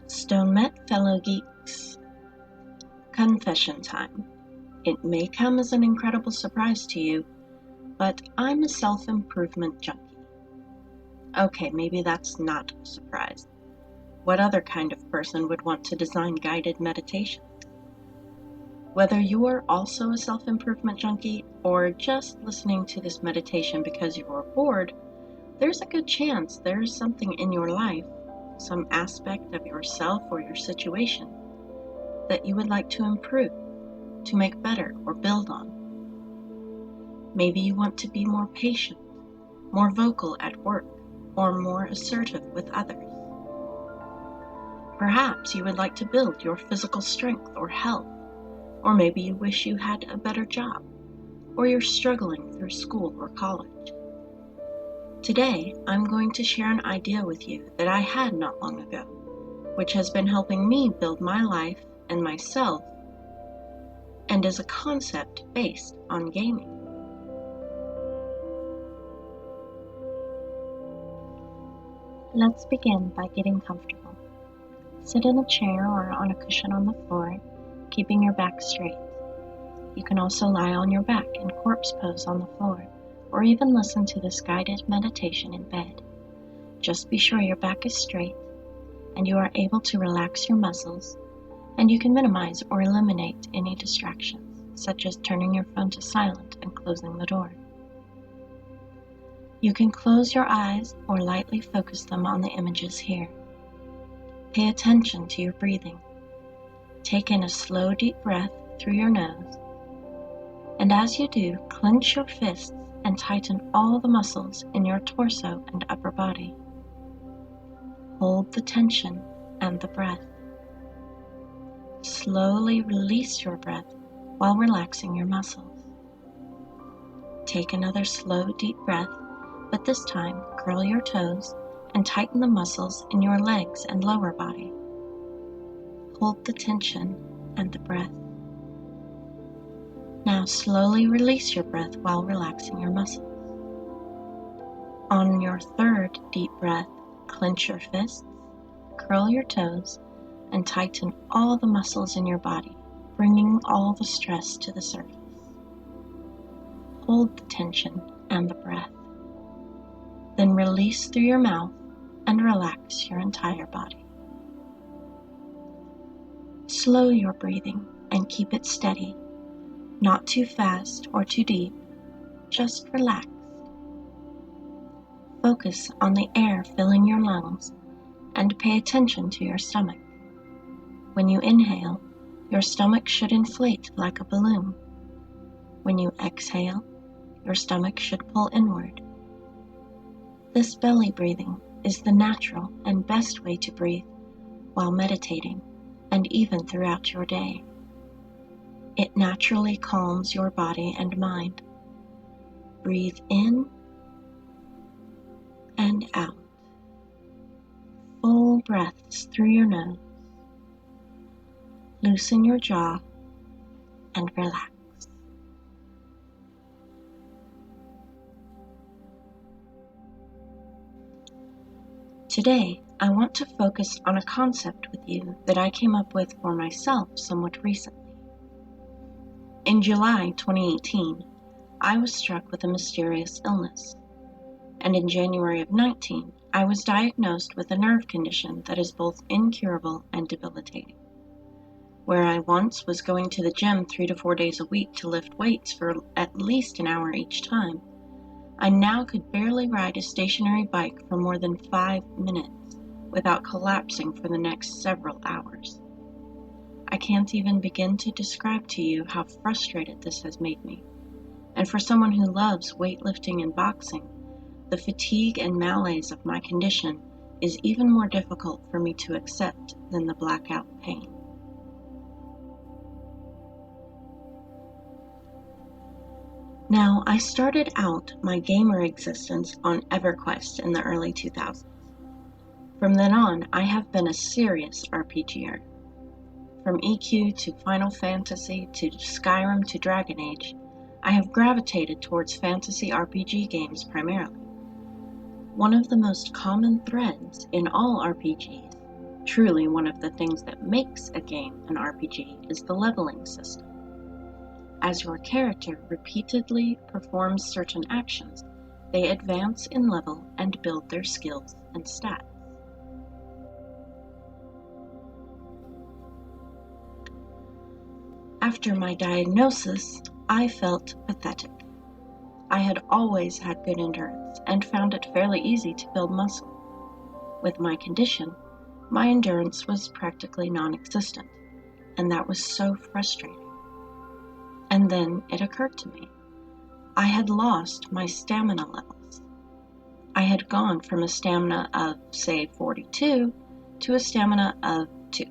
Stone met fellow geeks. Confession time. It may come as an incredible surprise to you, but I'm a self-improvement junkie. Okay, maybe that's not a surprise. What other kind of person would want to design guided meditation? Whether you are also a self-improvement junkie or just listening to this meditation because you are bored, there's a good chance there's something in your life, some aspect of yourself or your situation, that you would like to improve, to make better or build on. Maybe you want to be more patient, more vocal at work, or more assertive with others. Perhaps you would like to build your physical strength or health, or maybe you wish you had a better job, or you're struggling through school or college. Today, I'm going to share an idea with you that I had not long ago, which has been helping me build my life and myself, and is a concept based on gaming. Let's begin by getting comfortable. Sit in a chair or on a cushion on the floor, keeping your back straight. You can also lie on your back in corpse pose on the floor, or even listen to this guided meditation in bed. Just be sure your back is straight, and you are able to relax your muscles, and you can minimize or eliminate any distractions, such as turning your phone to silent and closing the door. You can close your eyes or lightly focus them on the images here. Pay attention to your breathing. Take in a slow, deep breath through your nose, and as you do, clench your fists and tighten all the muscles in your torso and upper body. Hold the tension and the breath. Slowly release your breath while relaxing your muscles. Take another slow, deep breath, but this time curl your toes and tighten the muscles in your legs and lower body. Hold the tension and the breath. Now slowly release your breath while relaxing your muscles. On your third deep breath, clench your fists, curl your toes, and tighten all the muscles in your body, bringing all the stress to the surface. Hold the tension and the breath. Then release through your mouth and relax your entire body. Slow your breathing and keep it steady, not too fast or too deep, just relaxed. Focus on the air filling your lungs and pay attention to your stomach. When you inhale, your stomach should inflate like a balloon. When you exhale, your stomach should pull inward. This belly breathing is the natural and best way to breathe while meditating and even throughout your day. It naturally calms your body and mind. Breathe in and out. Full breaths through your nose. Loosen your jaw and relax. Today, I want to focus on a concept with you that I came up with for myself somewhat recently. In July 2018, I was struck with a mysterious illness, and in January of 19, I was diagnosed with a nerve condition that is both incurable and debilitating. Where I once was going to the gym 3 to 4 days a week to lift weights for at least an hour each time, I now could barely ride a stationary bike for more than 5 minutes without collapsing for the next several hours. I can't even begin to describe to you how frustrated this has made me. And for someone who loves weightlifting and boxing, the fatigue and malaise of my condition is even more difficult for me to accept than the blackout pain. Now, I started out my gamer existence on EverQuest in the early 2000s. From then on, I have been a serious RPGer. From EQ to Final Fantasy to Skyrim to Dragon Age, I have gravitated towards fantasy RPG games primarily. One of the most common threads in all RPGs Truly, one of the things that makes a game an RPG is the leveling system. As your character repeatedly performs certain actions, they advance in level and build their skills and stats. After my diagnosis, I felt pathetic. I had always had good endurance and found it fairly easy to build muscle. With my condition, my endurance was practically non-existent, and that was so frustrating. And then it occurred to me. I had lost my stamina levels. I had gone from a stamina of, say, 42 to a stamina of 2.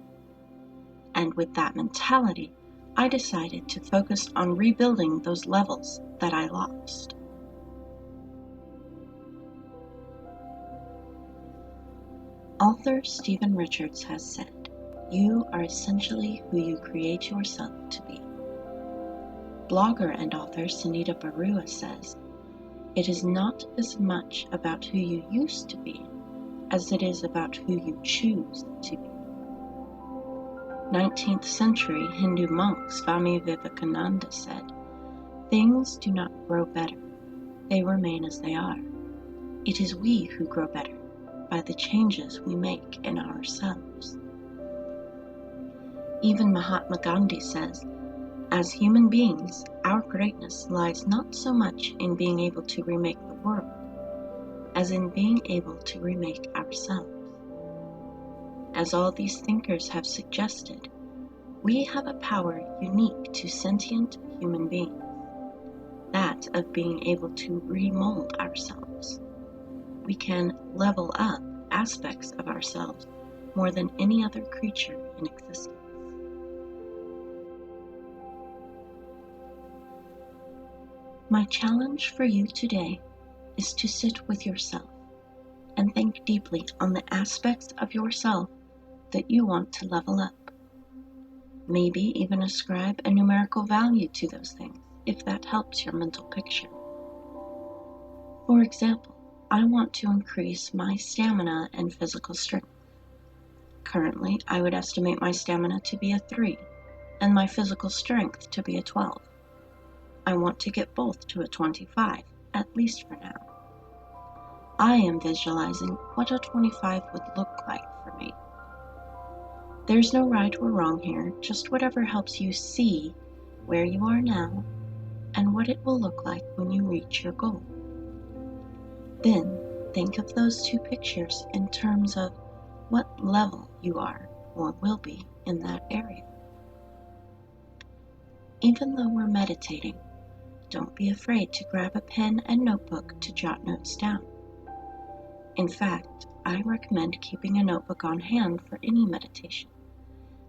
And with that mentality, I decided to focus on rebuilding those levels that I lost. Author Stephen Richards has said, "You are essentially who you create yourself to be." Blogger and author Sunita Barua says, "It is not as much about who you used to be as it is about who you choose to be." 19th century Hindu monk Swami Vivekananda said, "Things do not grow better, they remain as they are. It is we who grow better by the changes we make in ourselves." Even Mahatma Gandhi says, "As human beings, our greatness lies not so much in being able to remake the world, as in being able to remake ourselves." As all these thinkers have suggested, we have a power unique to sentient human beings, that of being able to remold ourselves. We can level up aspects of ourselves more than any other creature in existence. My challenge for you today is to sit with yourself and think deeply on the aspects of yourself that you want to level up. Maybe even ascribe a numerical value to those things, if that helps your mental picture. For example, I want to increase my stamina and physical strength. Currently, I would estimate my stamina to be a 3 and my physical strength to be a 12. I want to get both to a 25, at least for now. I am visualizing what a 25 would look like for me. There's no right or wrong here, just whatever helps you see where you are now and what it will look like when you reach your goal. Then think of those two pictures in terms of what level you are or will be in that area. Even though we're meditating, don't be afraid to grab a pen and notebook to jot notes down. In fact, I recommend keeping a notebook on hand for any meditation,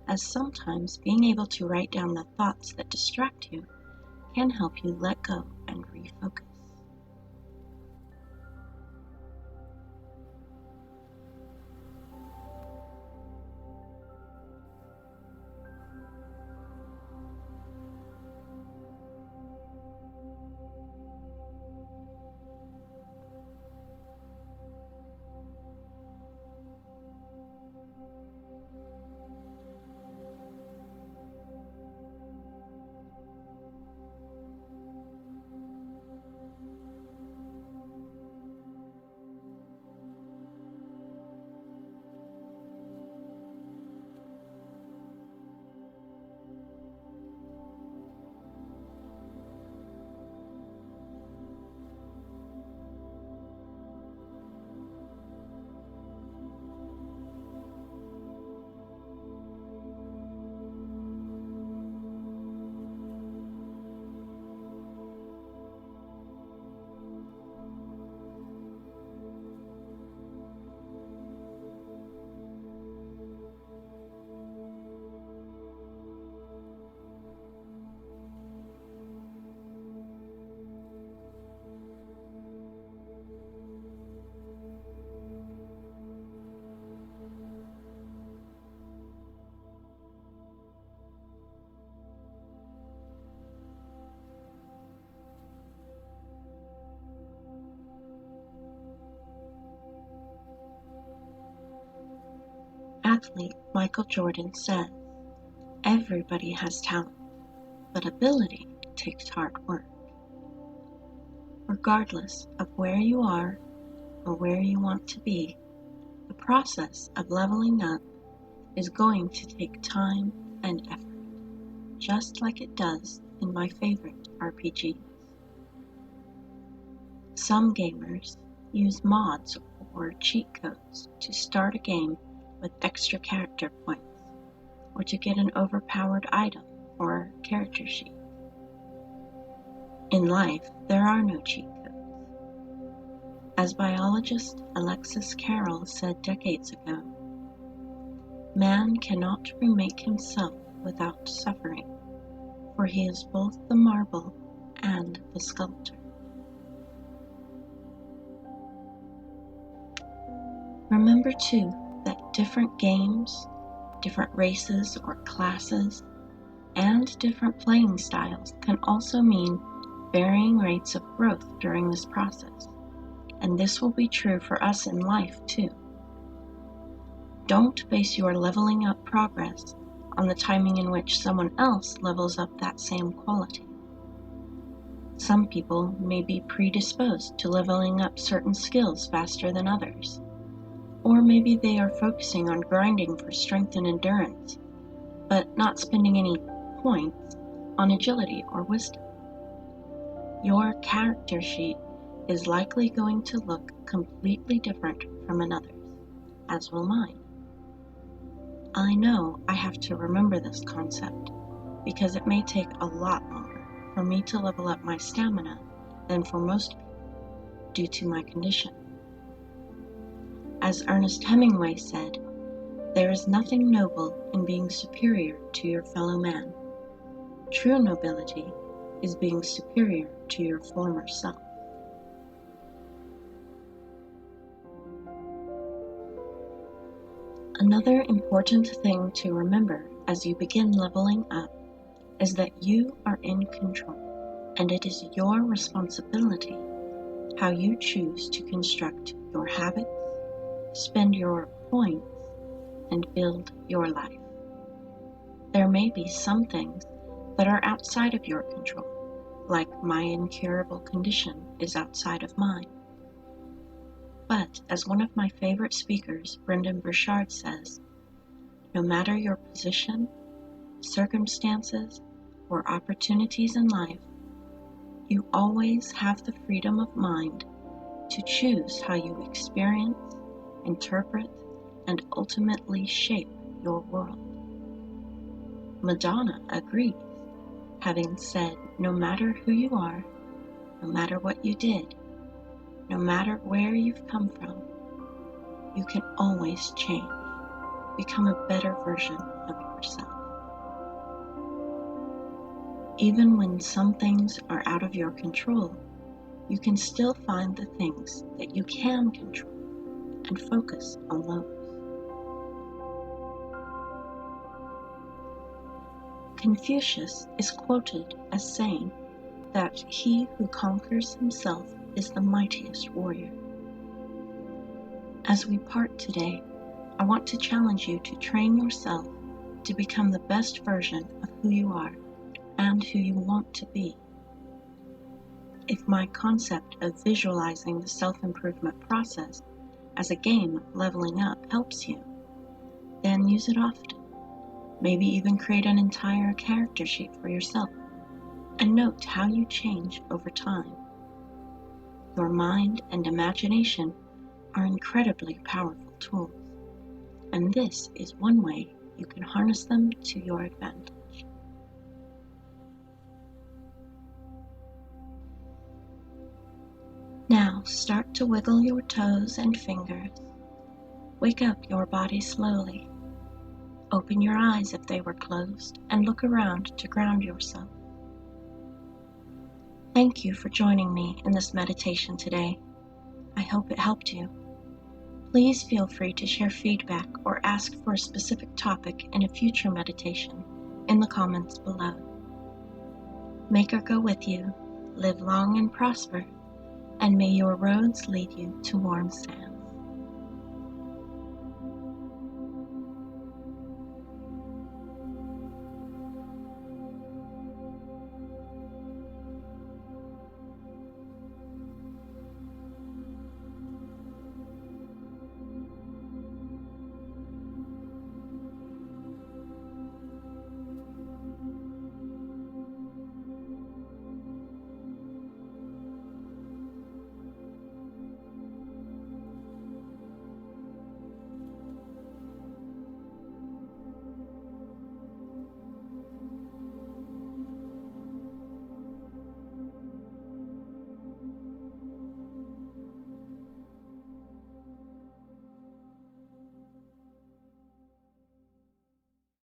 as sometimes being able to write down the thoughts that distract you can help you let go and refocus. athlete Michael Jordan says, "Everybody has talent, but ability takes hard work." Regardless of where you are or where you want to be, the process of leveling up is going to take time and effort, just like it does in my favorite RPGs. Some gamers use mods or cheat codes to start a game with extra character points, or to get an overpowered item or character sheet. In life, there are no cheat codes. As biologist Alexis Carrel said decades ago, "Man cannot remake himself without suffering, for he is both the marble and the sculptor." Remember too that different games, different races or classes, and different playing styles can also mean varying rates of growth during this process, and this will be true for us in life too. Don't base your leveling up progress on the timing in which someone else levels up that same quality. Some people may be predisposed to leveling up certain skills faster than others, or maybe they are focusing on grinding for strength and endurance, but not spending any points on agility or wisdom. Your character sheet is likely going to look completely different from another's, as will mine. I know I have to remember this concept because it may take a lot longer for me to level up my stamina than for most people due to my condition. As Ernest Hemingway said, "There is nothing noble in being superior to your fellow man. True nobility is being superior to your former self." Another important thing to remember as you begin leveling up is that you are in control, and it is your responsibility how you choose to construct your habits, spend your points, and build your life. There may be some things that are outside of your control, like my incurable condition is outside of mine. But as one of my favorite speakers, Brendan Burchard, says, no matter your position, circumstances, or opportunities in life, you always have the freedom of mind to choose how you experience, interpret, and ultimately shape your world. Madonna agrees, having said, "No matter who you are, no matter what you did, no matter where you've come from, you can always change, become a better version of yourself." Even when some things are out of your control, you can still find the things that you can control and focus on those. Confucius is quoted as saying that he who conquers himself is the mightiest warrior. As we part today, I want to challenge you to train yourself to become the best version of who you are and who you want to be. If my concept of visualizing the self-improvement process as a game of leveling up helps you, then use it often. Maybe even create an entire character sheet for yourself, and note how you change over time. Your mind and imagination are incredibly powerful tools, and this is one way you can harness them to your advantage. Now start to wiggle your toes and fingers. Wake up your body slowly. Open your eyes if they were closed, and look around to ground yourself. Thank you for joining me in this meditation today. I hope it helped you. Please feel free to share feedback or ask for a specific topic in a future meditation in the comments below. May God go with you, live long and prosper, and may your roads lead you to warm sand.